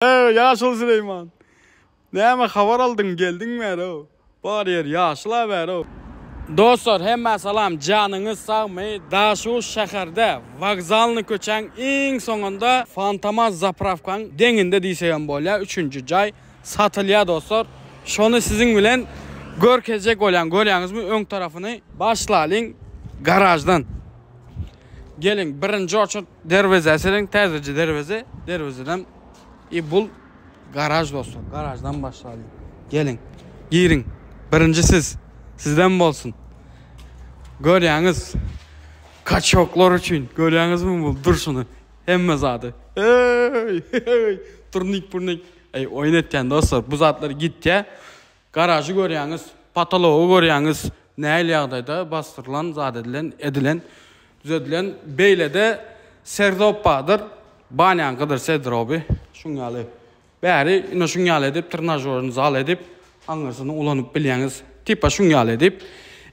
Yaşıl Süleyman. Näme habar aldın geldin mi o? Bar yer yaşıl haber o. Dostlar hemme salam canınız sağmay. Da şu şäherde vokzalny köçen iň soňunda Fantomaz zapravkan deňinde diýsegem bolýar 3-nji jaý satylýar dostlar. Şonu sizin bilen görkezek bolan görýäňizmi öň tarafyny başlalyň garajdan. Gelin birinci açık dervezesinin tezeci dervezeden bul garaj dostum. Garajdan başlayalım. Gelin. Girin. Birinci sizden bolsun. Görýäňiz kaçoklar üçün. Görýäňizmi bul durşuny. Hemme zady. Hey. Turnik. Oynatgan dostlar. Bu zatlar gitdi. Garajy görýäňiz, patology görýäňiz. Näil ýagdaýda bastyrılan, zadedilen, edilen düzedilen beylede serdoppadır. Banyan kadar serdrobi. Şunyalı. Bäri ino şunyalı edip, tırnajörünüzü al edip, anırsını ulanıp bilýäňiz. Tipa şunyalı edip.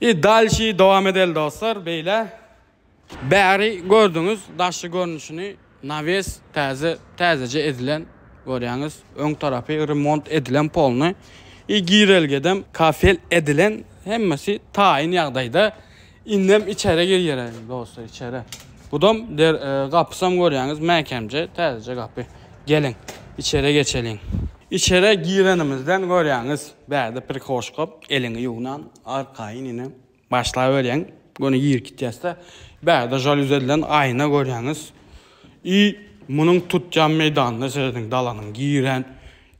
Dalşi devam edel dostlar. Beyle. Bäri gördüňüz daşlı görünüşünü naves täzece edilen görýäňiz. Öň tarapy remont edilen polny. Girelgedem kafel edilen hemmesi taýin ýagdaýda innem içeri girýär dostlar içeri. Budam gapysam görýäňiz mäkemje täzece gapy. Gelin içeri geçelim. İçeri girenimizden görýäňiz bäde prikoşkop elini ýuwnan arkaýyn inem başlap berýän. Gonu ýer kitýäsde bäde jalüz edilen aýna görýäňiz. Munyň tutjan meýdanyna seredin dalanyň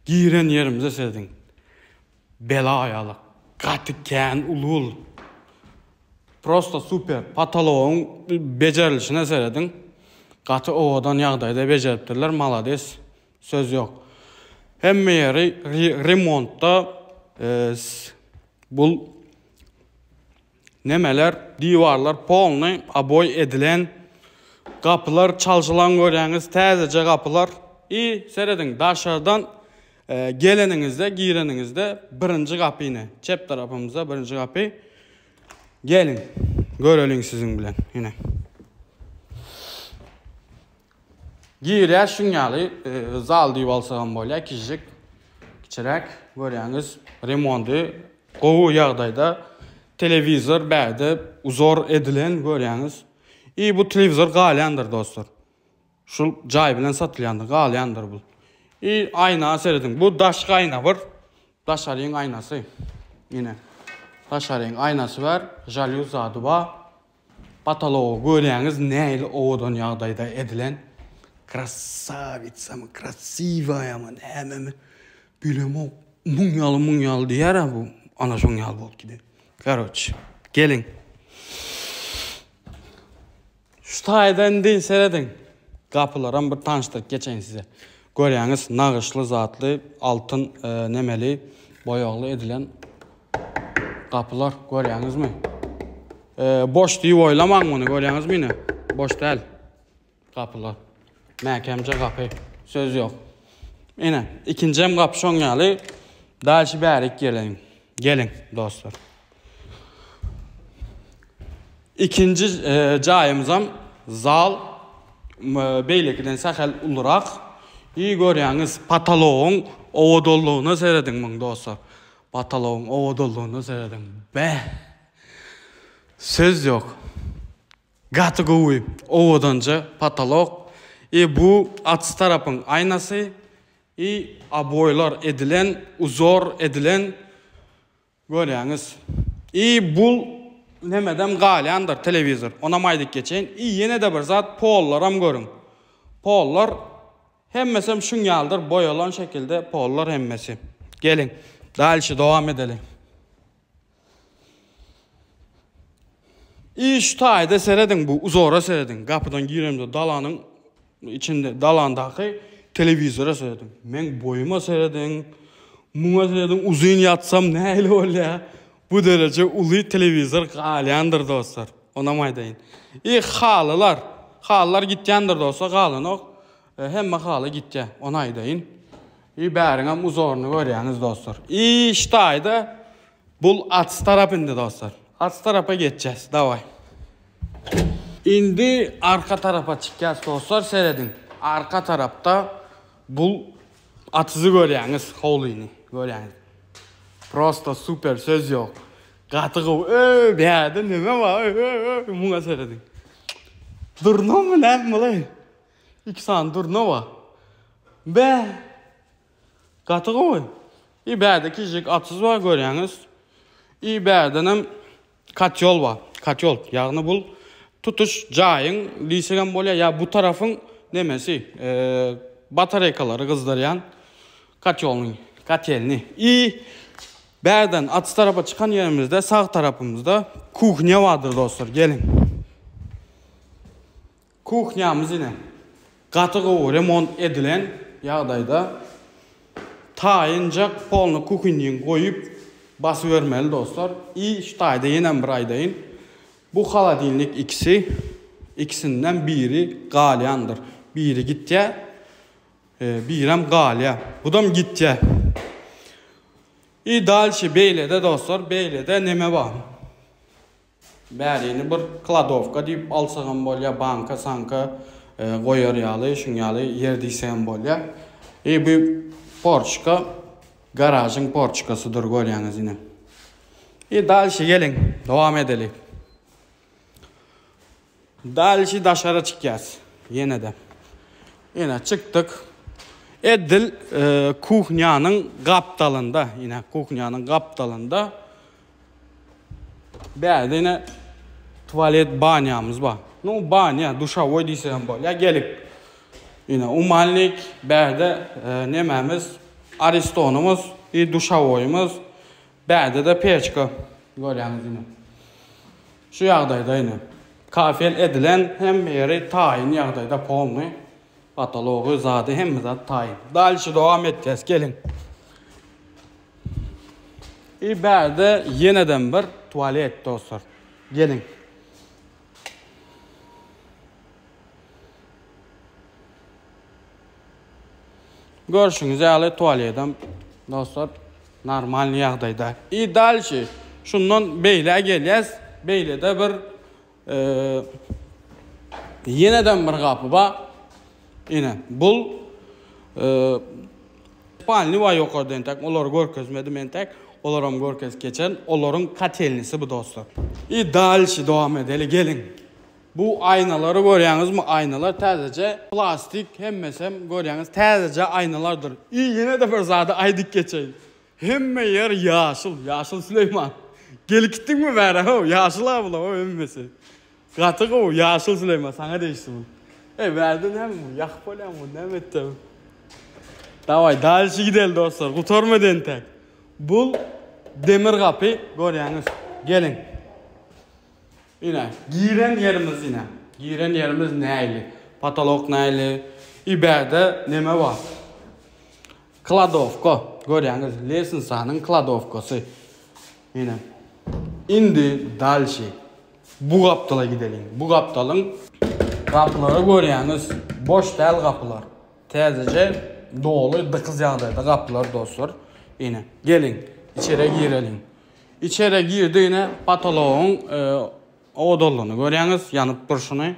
giren ýerimize seredin. Bela aýaly, gatyken ulul. Prosta super. Patoloğun becerilişine seyredin. Katı ovadan ýagdaýda bejeripdirler. Malades. Söz yok. Hemme yeri remontta bul nemeler, divarlar polny aboy edilen kapılar çaljylan görýäňiz täzece kapılar. Seyredin daşardan geleningizde, gireningizde birinci kapyny. Çep tarafımıza birinci kapy. Gelin. Görelim sizin bilen yine. Girýär şunyaly zal diýip alsam bolýar kişik. Kiçirek görýäňiz remonty gowy ýagdaýda televizor bäde uzor edilen görýäňiz. Bu televizor galyandyr dostlar. Şul jaý bilen satylýandyr, galyandyr bu. Ayna seredin. Bu daşky ayna var. Daşaryň aynasy. Yine. Taşaryň aynasy var, jalüz zady bar. Patology görýäňiz näil owadan ýagdaýda edilen krasavitsamy, krasivayamy, näme bilemo munyaly diýär bu. Ana şoňal bolup gide. Короче, gelin. Şu taýdan din seredin. Gapylaram bir tanışdyryp geçen size. Görýäňiz nagyşly zatly, altyn nemeli, boýagly edilen kapılar görýäňizmi? Boş diýip oýlamaň muny görýäňizmi ine? Boş däl. Kapılar. Mäkemje kapy. Söz yok. Ine ikinjem kapy şoňaly. Dalşy bärik gelelim. Gelin dostlar. İkinci jaýymyzam zal beýlekden sähel ulrak. Görýäňiz patologyň owodollugyny seredin muň dostlar. Patologyň owodollugyny seredin. Söz yok. Gaty gowy owodanja patolog. Bu atsy tarapyň aynasy. Aboylar edilen, uzor edilen görýäňiz. Bul nemedem galyandyr televizor. Ona maýdyk geçen. Ýene de bir zat pollaram görün. Pollar hemmesem şunýaldyr, boýalan şekilde pollar hemmesi. Gelin. Dalşy dowam edelim. Şu taýda seredin bu uzora seredin. Kapıdan giremde dalanyň içinde dalandaky televizora seredin. Men boyuma seredin. Muňa seredin uzun yatsam näle bolýar. Bu derece uly televizor galyandyr dostlar. Ona maýdaýyn. Halylar gitýändir dostlar, galanyk. Hemme haly gitdi. Ona aýdaýyn. Bäriňem uzorny görýäňiz dostlar. Şu taýda bul atsy tarapynda dostlar. Atsy tarafa geçeceğiz. Davay. Indi arka tarafa çıkacağız dostlar. Seyredin. Arka tarafta bul atısı görýäňiz, howlyny görýäňiz. Prosta super söz yok. Gatygy, bäde neme bar? Muňa seredin. Durno mu näme bolay? 2 san durno bar. Be. Gatygy. Bäde kijik atsız bar görýäňiz. Bädenem katyol bar. Katyol, ýagny bul tutuş jaýyň lisegen bolýar ya bu tarafyň nemesi? Batareykalary gızdaryan katyolny, katelni. Bäden atsız tarafa çıkan yerimizde sağ tarafımızda kuhnya vardır dostlar. Gelin. Kuhnyamız yine gatygy remont edilen ýagdaýda taýynjak polny kuhnyň goýup basy bermeli dostlar. Şu taýda ýene bir aýdaýyn. Bu haladilnik ikisinden biri galyandır. Biri gitje, birem galya. Bu da gitje. Dalşi beylede dostlar, beylede neme var? Bärini bir kladovka diýip alsagan bolýar, banka sanka goýar ýaly, şuň ýaly yer diýsen bolýar. Bu porçka, garajyň porçkasydyr görýäňiz ine. Dalşi gelin, dowam edelim. Dalşi daşara çıkýas. Ýene de. Ýene çykdyk. Edil kuhnyanyň gapdalynda, ýene kuhnyanyň gapdalynda bäde tualet banyamız bar. No banya, duşavoy diýsen bolýar. Gelip. Ýene umalnik bäde nememiz, aristonumuz, duşavoýumuz, bäde de peçka görýäňiz ýene. Şu ýagdaýda ýene kafel edilen hem ýeri taýyn ýagdaýda polny patology zady hem zat taýyn. Dalşy dowam etjäs, gelin. Bäde ýeneden bir tualet dostlar. Gelin. Görüşüňiz ýaly tualetem dostlar normal ýagdaýda. Dalşy şundan beýle gelýäs. Beýlede bir ýeneden bir gapy bar. Ine bul spalni wa ýokardan tak olar görkezmedi men tak olaram görkez geçen olaryň katelnisi bu dostlar. Dalşy dowam edeli gelin. Bu aynalary görýäňizmi? Aynalar täzece plastik hemmesem görýäňiz täzece aynalardyr. Ýene de bir zady aýdyk geçeýin. Hemme ýer ýaşyl, ýaşyl Süleyman. Gelip gitdingmi bäre? Ýaşyl abla o hemmesi. Gatygy o ýaşyl Süleyman saňa deýişdim. Bärdin hem ýak bolýarmy? Näme etdim? Daway dalşy gidel dostlar. Gutarmadan tak. Bul demir gapy görýäňiz. Gelin. Ine giren yerimiz ine. Giren yerimiz näýli? Patolog näýli? Bäde neme bar? Kladovka görýäňiz. Lesensanyň kladovkasy. Ine. Indi dalşy. Bu gapdala gidelim. Bu gapdalyň gapylary görýäňiz. Boş däl gapylar. Täzece dolu dıkız ýagdaýda gapylar dostlar. Ine gelin içeri girelim. İçeri girdi ine patologyň odalyny görýäňiz, ýanyp durşuny.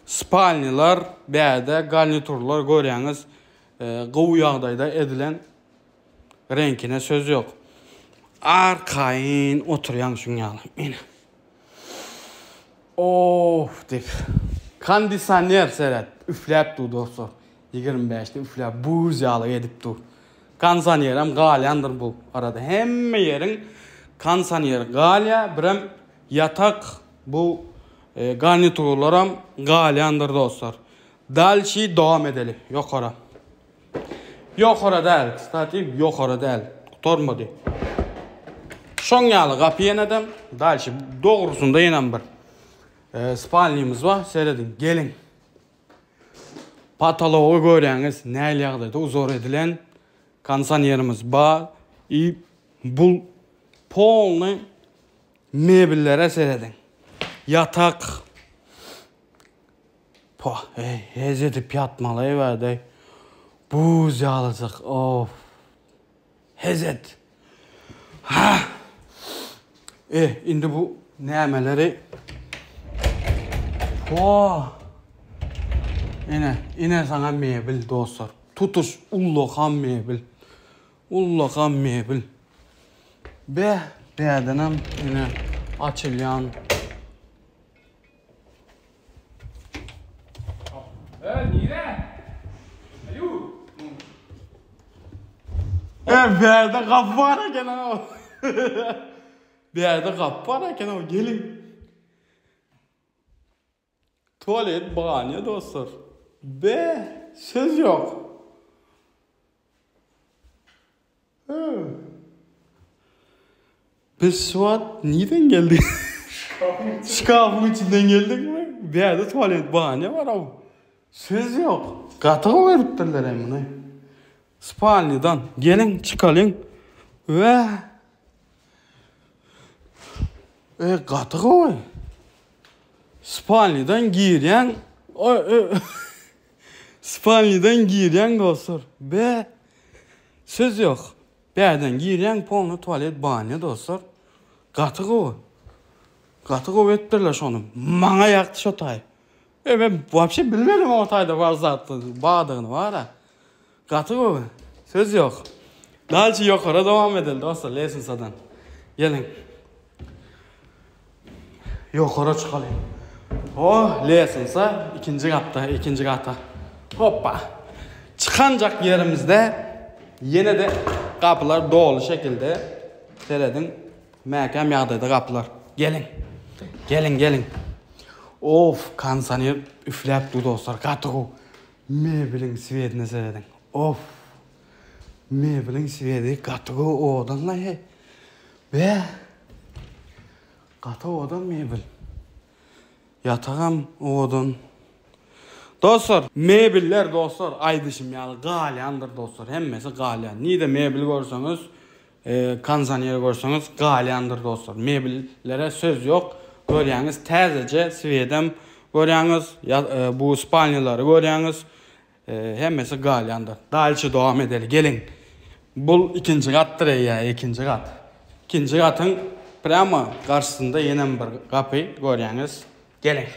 Spalnilar, bäde garniturlar görýäňiz. Gowy ýagdaýda edilen renkine söz yok. Arkaýyn oturýan şuň ýaly. Ine. Of dip. Kondisioner seret üfläp dur dostlar. 25'te üfläp buz ýaly edip dur. Kondisionerem galyandyr bu arada. Hemme ýeriň kondisioner galya, birem yatak bu garniturlaram galyandyr dostlar. Dalşy dowam edeli. Ýokara. Ýokara däl, kstati ýokara däl. Tormady. Şoň ýaly gapy ýenedem. Dalşy dogrusunda ýenen bir spalnimiz var. Seyredin. Gelin. Patology görýäňiz näil ýagdaýda uzor edilen kondisionerimiz bar. Bul polny mebellere seyredin. Yatak. Hez edip ýatmaly bäde. Buz ýalyjak. Of. Hez et. Indi bu nämeleri ine sana mebel dostlar. tutuş ullakan mebil. Ullakan mebil. Bedenem yine açılyan. Nire? Ayu. Berde kapı var eken o. Berde kapı var eken o. Gelin. Tuvalet bahane dostlar. Söz yok. Biz şu an neden geldik? Şkafın içinden geldik mi? Bir yerde tuvalet bahane var ama. Söz yok. Katığı veriptirler emine. Spalni'dan gelin çıkalım. Ve katığı var. Spalni'dan giryen Spalni'dan giryen dostlar. Söz yok. Bir yerden giryen polnu tuvalet bahane dostlar. Katığı var. Katığı veriptirler şunu. Bana yaktı şu tay. Ben вообще bilmedim o tayda var zaten. Bağdığını var ha. Katığı var. Söz yok. Dalçı yukarı devam edelim dostlar. Lessons'dan. Gelin. Yukarı çıkalım. Lessons'a ikinci katta. Hoppa. Çıkancak yerimizde yine de kapılar dolu şekilde seyredin. Məhkəm yağdaydı kapılar. Gelin. Of, kansanı üflep du dostlar. Katığı. Mebelin svetini seyredin. Of. Mebelin sveti katığı odan la he. Katığı odan mebel. Yatağım odan. Dostlar, mebeller dostlar aydışım yani galyandır dostlar. Hemmesi galyan. Nide mebel görseniz, kansanı görseniz galyandır dostlar. Mebellere söz yok. Görüyorsunuz tezece svedem görüyorsunuz bu spalniları görüyorsunuz hemmesi galyandır. Dalçı devam edelim. Gelin. Bu ikinci kattır ya ikinci kat. İkinci katın prama karşısında yine bir kapı görüyorsunuz. Gelin.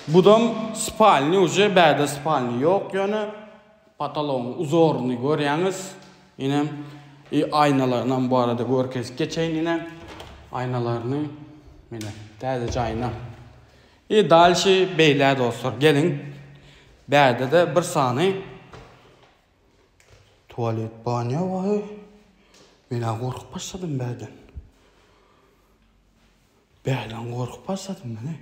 Budam spalni ucu berde spalni yok yani patolon uzorunu görüyorsunuz. Yine aynalarından bu arada görkez geçeyin yine. Aynalarını yine tezece ayna. Dalşı beyler dostlar gelin. Berde de bir saniye tuvalet banyo var. Ben korkup başladım berden. Berden korkup başladım ben.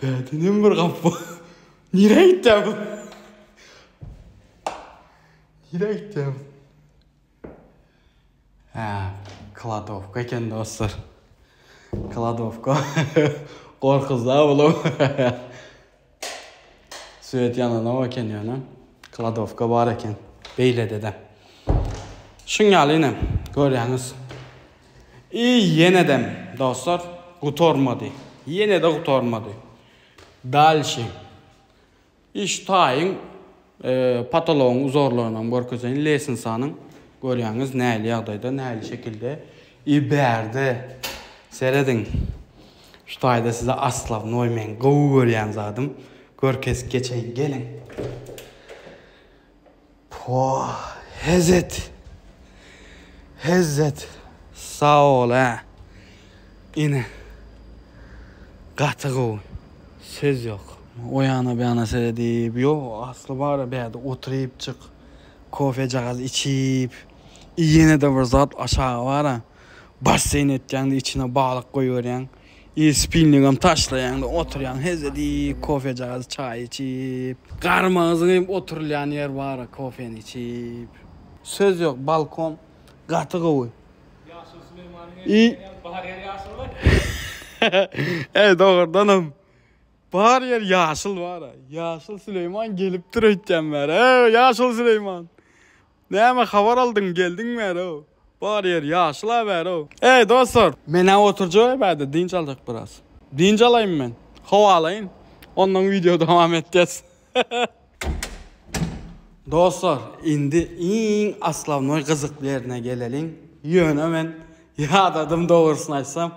Berdenin bir kapı. Nereye gittim? Kladovka eken dostlar. Kladovka. Korkuzda oğlum. Süet yanına o eken yani. Kladovka var eken. Beyle dedem. Şunyalı yine. Görüyorsunuz. Yeniden dostlar. Kutormadı. Yine de kutormadı. Dalşı. İştayın patoloğun zorlarından korkuzayn Lessons'ın görüyorsunuz neyli yağdayda neyli şekilde iberde seyredin. Ştayda size Aslav Neumann görüyen zadım. Görkez geçeyin gelin. Hezzet. Sağ ol ha. Yine. Katığı. Söz yok. O yana bir yana seyredip. Yo aslı var bir yerde oturup çık. Kofe cağız içip. Yine de bir zat aşağı var ha. Basseyn etken de içine balık koyuyor yani. Spinling'im taşlayan da oturuyan hezedi kofe cağız çay içip. Karmağızın oturulan yer var ha kofeni içip. Söz yok balkon. Katığı. Yaşıl Süleyman'ın bahar yer yaşıl var. Evet doğrudanım. Bahar yer yaşıl var ha. Yaşıl Süleyman gelip duracağım ver. Yaşıl Süleyman. Ne mi haber aldın geldin ver o. Bahar yer yaşıl ver o. Dostlar. Mene oturacağım ben dinç alacak biraz. Dinç alayım ben. Hava alayım. Ondan video devam edeceğiz. Dostlar indi Aslav Neumann kızıklı yerine gelelim. Yöne ben yadadım doğrusunu açsam.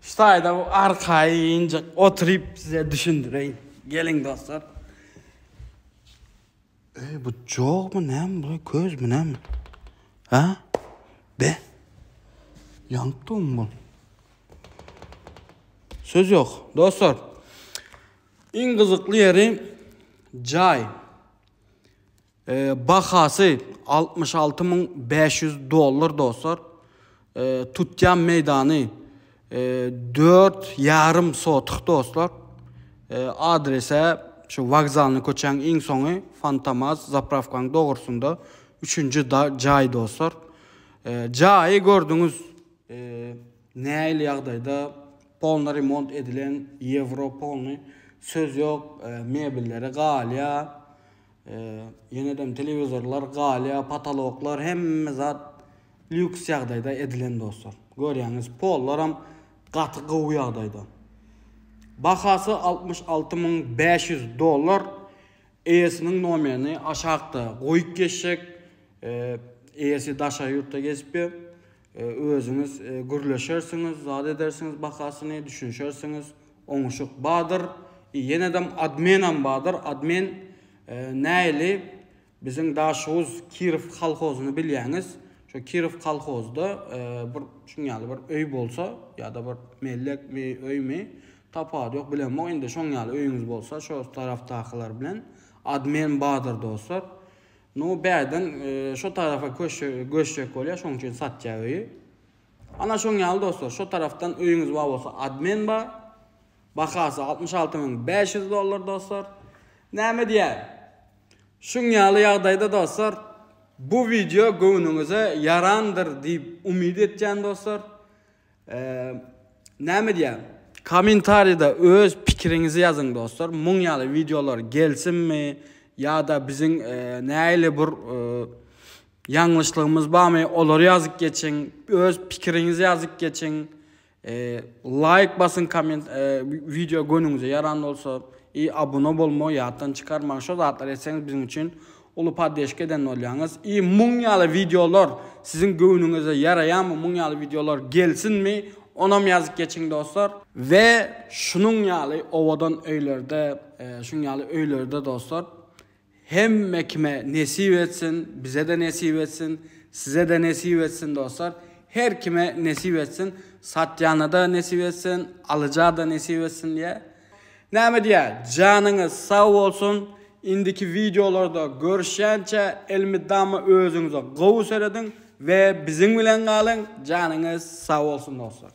Ştayda bu arkayı ince oturup size düşündüreyim. Gelin dostlar. Bu çok mu ne mi? Bu köz mü ne mi? Ha? Be. Yanktım bu. Söz yok. Dostlar. En kızıklı yeri Jay. Bahası $66.500 dostlar. Tutgan meydanı 4,5 sotuk dostlar. Adrese şu vokzalını koçan en sonu Fantamaz Zapravkan doğrusunda 3. Jay dostlar. Jay'ı gördünüz neyli yağdayda polna remont edilen Euro polni söz yok, mebelleri galiya, yeniden televizorlar galiya, pataloklar hemme zat lüks yağdayda edilen dostlar. Görüyorsunuz pollar ham qatı qıvu yağdayda. Bahası $66.500. Esinin nomerini aşağıda koyup geçecek. Esi daşa yurtta geçip özünüz gürleşersiniz, zat edersiniz bahasını, düşünşersiniz. Oňuşuk badır. Yenedem admenan badır. Admen näli bizim daşoz Kirov kolxozunu bilýäňiz. Şu Kirov kolxozda bir şuňaly bir öý bolsa ýa-da bir mellek mi öý mi tapady ýok bilenmek. Indi şoňaly öýüňiz bolsa şu tarafdakylar bilen admen badır dostlar. No bäden şu tarafa göçjek bolýar, şoň üçin satjak öýü. Ana şoňaly dostlar, şu taraftan öýüňiz bar bolsa admen bar. Bahası $66.500 dostlar. Näme diýär? Şuňaly ýagdaýda dostlar, bu video göwnüňize yarandyr diýip umyt etjän dostlar. Näme diýär? Kommentarida öz pikiriňizi ýazyň dostlar. Muňaly videolar gelsinmi? Ya da bizim näyle bir yanlışlığımız barmy? Olar ýazyp geçin. Öz pikiriňizi ýazyp geçin. Like basın, comment video gönüňize yarandy bolsa, abone bolma, ýatdan çıkarma. Şo zatlar etseňiz bizim üçin uly paddeşke eden bolýaňyz. Muňaly videolar sizin gönüňize yaraýanmy? Muňaly videolar gelsinmi? Onam ýazyp geçin dostlar. Ve şunun ýaly owadan öýlerde, şuňaly öýlerde dostlar, hem kime nesip etsin, bize de nesip etsin, size de nesip etsin dostlar. Her kime nesip etsin, satýana da nesip etsin, alıjağa da nesip etsin diye. Näme diýär? Janyňyz sag bolsun. Indiki videolarda görüşýänçe elmiddama özüňize gowy seredin ve bizim bilen galyň. Janyňyz sag bolsun dostlar.